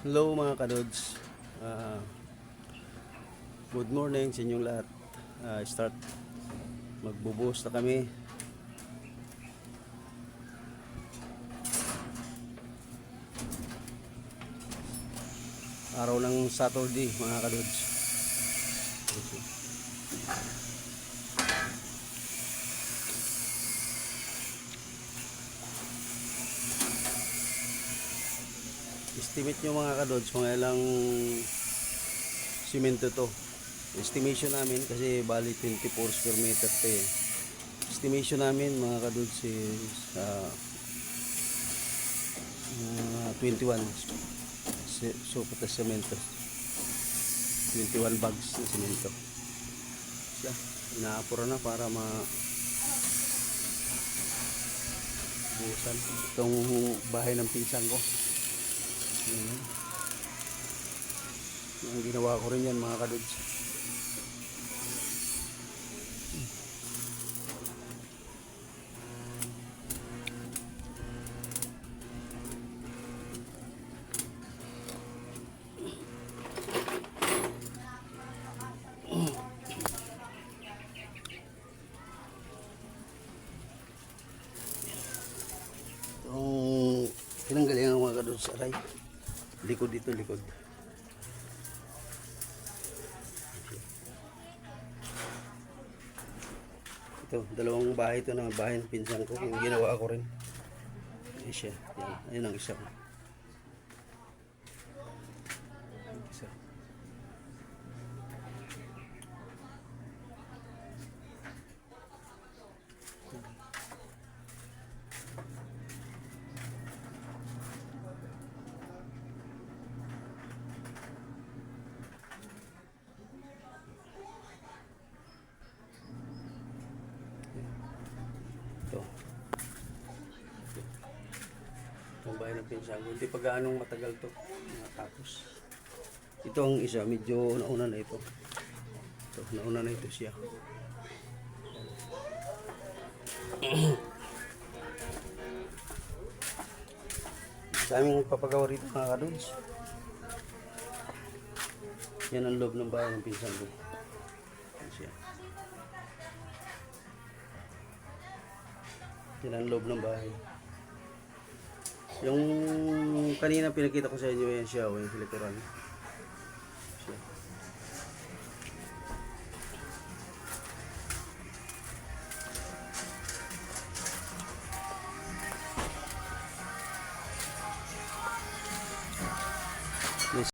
Hello mga kadods. Ah, Good morning sa inyong lahat. Start magbubuhos na kami. Araw ng Saturday mga kadods. Estimate nyo mga kadods kung ilang simento to. Estimation namin kasi bali 24 square meter to eh. Estimation namin mga kadods is 21 so pata semento, 21 bags ng semento. Siya, inaapura na para buhusan itong bahay ng pinsan ko. Yan. Ang ginawa ko rin yan mga kadods. Itong pinanggalingan mga kadods, aray. Likod dito, likod. Ito, dalawang bahay ito na bahay ng pinsan ko. Yung ginawa ko rin. Ayan siya. Yan. Ayun ang isa. Isa. Ito. Itong bahay ng pinsan ko. Hindi pa gaanong matagal to. Matapos. Ito ang isa. Medyo nauna na ito. Ito, nauna na ito siya. Sa aming papagawa rito mga kadods. Yan ang loob ng bahay ng pinsan ko. Yan siya. Yan ang loob ng bahay. Yung kanina pinakita ko sa inyo yan siya, yung likuran.